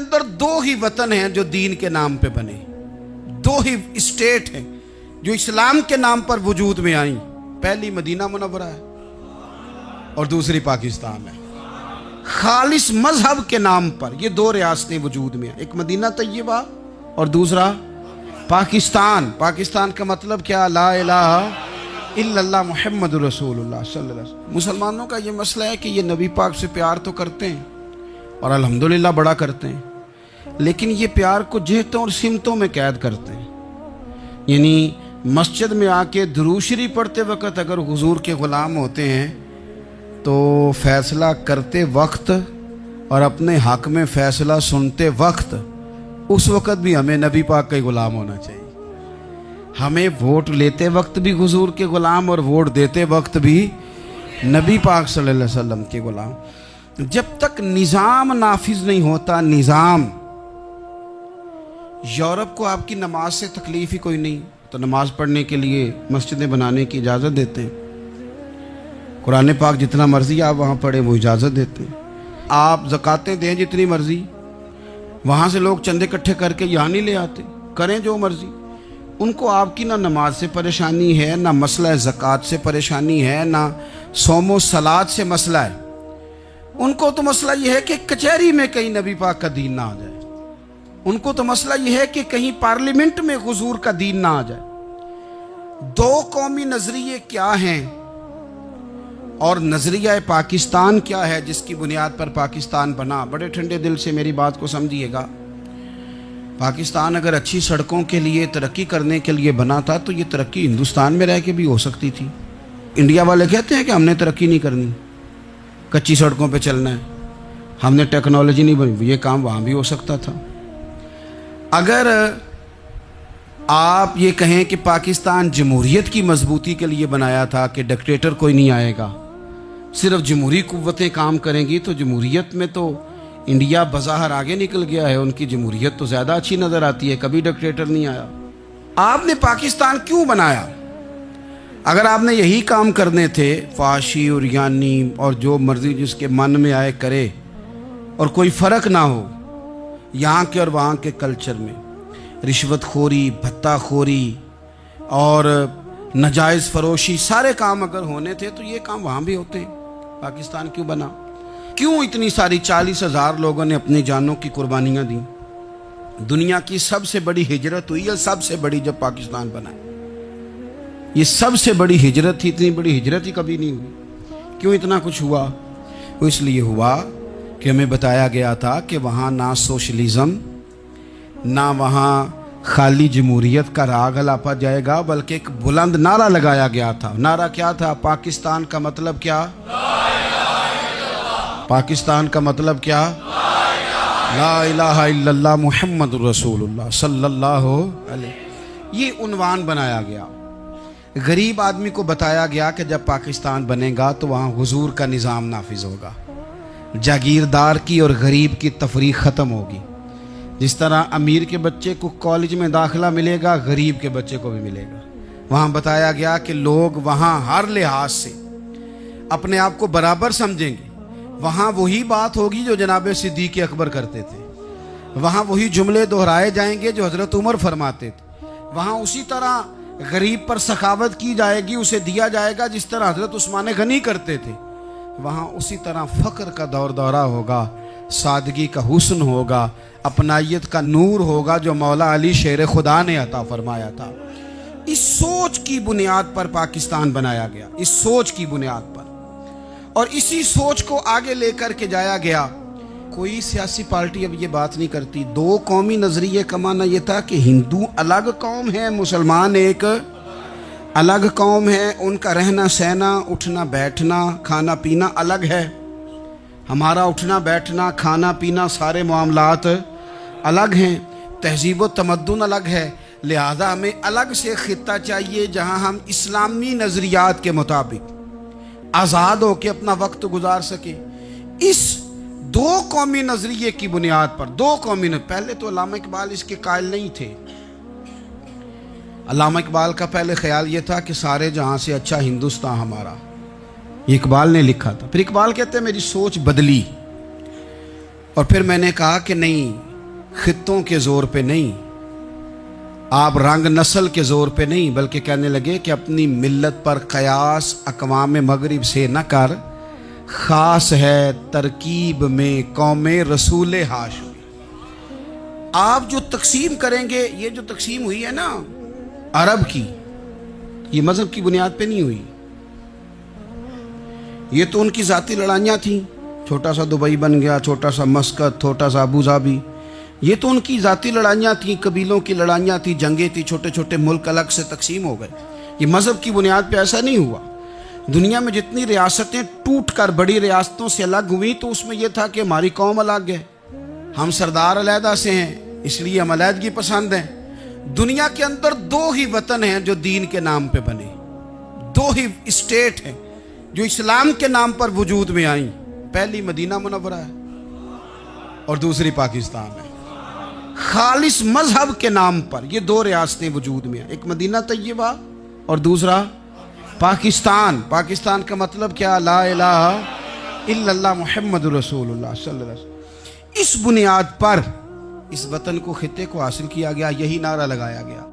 अंदर दो ही वतन हैं जो दीन के नाम पे बने, दो ही स्टेट हैं जो इस्लाम के नाम पर वजूद में आई। पहली मदीना मुनव्वरा है और दूसरी पाकिस्तान है। खालिस मजहब के नाम पर ये दो रियासतें वजूद में हैं, एक मदीना तैयबा और दूसरा पाकिस्तान। पाकिस्तान का मतलब क्या? ला इलाहा इल्लल्लाह मुहम्मद रसूलुल्लाह सल्लल्लाहु अलैहि वसल्लम। मुसलमानों का ये मसला है कि ये नबी पाक से प्यार तो करते हैं और अल्हम्दुलिल्लाह बड़ा करते हैं, लेकिन ये प्यार को जेहतों और सिमतों में कैद करते हैं। यानी मस्जिद में आके दुरूद शरीफ पढ़ते वक्त अगर हुजूर के ग़ुलाम होते हैं तो फैसला करते वक्त और अपने हक में फैसला सुनते वक्त उस वक्त भी हमें नबी पाक का ग़ुलाम होना चाहिए। हमें वोट लेते वक्त भी हुजूर के ग़ुलाम और वोट देते वक्त भी नबी पाक सल्लल्लाहु अलैहि वसल्लम के ग़ुलाम। जब तक निज़ाम नाफिज नहीं होता, निज़ाम, यूरोप को आपकी नमाज से तकलीफ ही कोई नहीं तो नमाज पढ़ने के लिए मस्जिदें बनाने की इजाज़त देते हैं। कुरान पाक जितना मर्जी आप वहाँ पढ़ें वो इजाज़त देते हैं। आप ज़कातें दें जितनी मर्जी, वहाँ से लोग चंदे इकट्ठे करके यहाँ नहीं ले आते, करें जो मर्जी। उनको आपकी ना नमाज से परेशानी है, ना मसला ज़कात से परेशानी है, ना सोमो सलात से मसला है। उनको तो मसला ये है कि कचहरी में कहीं नबी पाक का दीन ना आ जाए। उनको तो मसला ये है कि कहीं पार्लियामेंट में हुजूर का दीन ना आ जाए। दो कौमी नजरिए क्या हैं और नजरिया पाकिस्तान क्या है जिसकी बुनियाद पर पाकिस्तान बना? बड़े ठंडे दिल से मेरी बात को समझिएगा। पाकिस्तान अगर अच्छी सड़कों के लिए, तरक्की करने के लिए बना था तो ये तरक्की हिंदुस्तान में रह के भी हो सकती थी। इंडिया वाले कहते हैं कि हमने तरक्की नहीं करनी, कच्ची सड़कों पे चलना है, हमने टेक्नोलॉजी नहीं बनी। ये काम वहाँ भी हो सकता था। अगर आप ये कहें कि पाकिस्तान जमहूरियत की मजबूती के लिए बनाया था कि डिक्टेटर कोई नहीं आएगा, सिर्फ जमहूरी कुव्वतें काम करेंगी, तो जमहूरियत में तो इंडिया बज़ाहिर आगे निकल गया है। उनकी जमहूरियत तो ज़्यादा अच्छी नज़र आती है, कभी डिक्टेटर नहीं आया। आपने पाकिस्तान क्यों बनाया? अगर आपने यही काम करने थे, फाशी और यानी और जो मर्जी जिसके मन में आए करे और कोई फ़र्क ना हो यहाँ के और वहाँ के कल्चर में, रिश्वतखोरी, भत्ताखोरी और नाजायज़ फरोशी, सारे काम अगर होने थे तो ये काम वहाँ भी होते। पाकिस्तान क्यों बना? क्यों इतनी सारी 40,000 लोगों ने अपनी जानों की कुर्बानियाँ दी? दुनिया की सबसे बड़ी हिजरत हुई है, सबसे बड़ी, जब पाकिस्तान बना। ये सबसे बड़ी हिजरत थी, इतनी बड़ी हिजरत ही कभी नहीं हुई। क्यों इतना कुछ हुआ? वो इसलिए हुआ कि हमें बताया गया था कि वहाँ ना सोशलिज़म, ना वहाँ खाली जमहूरियत का राग अलापा जाएगा, बल्कि एक बुलंद नारा लगाया गया था। नारा क्या था? पाकिस्तान का मतलब क्या? पाकिस्तान का मतलब क्या? ला इलाहा इल्लल्लाह मुहम्मद रसूलुल्लाह सल्लल्लाहु अलैहि। ये उन्वान बनाया गया। गरीब आदमी को बताया गया कि जब पाकिस्तान बनेगा तो वहाँ हुजूर का निज़ाम नाफिज होगा, जागीरदार की और गरीब की तफरीक ख़त्म होगी। जिस तरह अमीर के बच्चे को कॉलेज में दाखिला मिलेगा, गरीब के बच्चे को भी मिलेगा। वहाँ बताया गया कि लोग वहाँ हर लिहाज से अपने आप को बराबर समझेंगे। वहाँ वही बात होगी जो जनाब सिद्दीक़ अकबर करते थे। वहाँ वही जुमले दोहराए जाएंगे जो हज़रत उमर फरमाते थे। वहाँ उसी तरह गरीब पर सखावत की जाएगी, उसे दिया जाएगा जिस तरह हज़रत उस्मान गनी करते थे। वहाँ उसी तरह फ़क्र का दौर दौरा होगा, सादगी का हुस्न होगा, अपनायत का नूर होगा जो मौला अली शेर खुदा ने अता फरमाया था। इस सोच की बुनियाद पर पाकिस्तान बनाया गया, इस सोच की बुनियाद पर, और इसी सोच को आगे लेकर के जाया गया। कोई सियासी पार्टी अब ये बात नहीं करती। दो कौमी नज़रिए का माना यह था कि हिंदू अलग कौम है, मुसलमान एक अलग कौम है, उनका रहना सहना, उठना बैठना, खाना पीना अलग है। हमारा उठना बैठना, खाना पीना, सारे मामलात अलग हैं, तहजीब व तमद्दुन अलग है। लिहाजा हमें अलग से खित्ता चाहिए जहां हम इस्लामी नज़रियात के मुताबिक आज़ाद होकर अपना वक्त गुजार सके। इस दो कौमी नज़रिए की बुनियाद पर, दो कौमी पहले तो अल्लामा इकबाल इसके कायल नहीं थे। अल्लामा इकबाल का पहले ख्याल ये था कि सारे जहां से अच्छा हिंदुस्तान हमारा, ये इकबाल ने लिखा था। फिर इकबाल कहते हैं मेरी सोच बदली और फिर मैंने कहा कि नहीं, खित्तों के जोर पे नहीं, आप रंग नस्ल के जोर पे नहीं, बल्कि कहने लगे कि अपनी मिल्लत पर कयास अक़वाम मगरिब से न कर, खास है तरकीब में कौमे रसूल हाशमी। आप जो तकसीम करेंगे, ये जो तकसीम हुई है ना अरब की, ये मजहब की बुनियाद पे नहीं हुई। ये तो उनकी जाती लड़ाइयाँ थी, छोटा सा दुबई बन गया, छोटा सा मस्कत, छोटा सा अबू धाबी, ये तो उनकी जाती लड़ाइयाँ थी, कबीलों की लड़ाइयाँ थी, जंगें थी, छोटे छोटे मुल्क अलग से तकसीम हो गए। ये मजहब की बुनियाद पे ऐसा नहीं हुआ। दुनिया में जितनी रियासतें टूट कर बड़ी रियासतों से अलग हुई, तो उसमें यह था कि हमारी कौम अलग है, हम सरदार अलहदा से हैं, इसलिए हम अलहदगी पसंद हैं। दुनिया के अंदर दो ही वतन हैं जो दीन के नाम पे बने, दो ही स्टेट हैं जो इस्लाम के नाम पर वजूद में आई। पहली मदीना मुनव्वरा है और दूसरी पाकिस्तान है। खालिस मजहब के नाम पर ये दो रियासतें वजूद में हैं, एक मदीना तैयबा और दूसरा पाकिस्तान। पाकिस्तान का मतलब क्या? ला इलाहा इल्लल्लाह मुहम्मदुर रसूलुल्लाह सल्लल्लाहु अलैहि वसल्लम। इस बुनियाद पर इस वतन को, खित्ते को हासिल किया गया, यही नारा लगाया गया।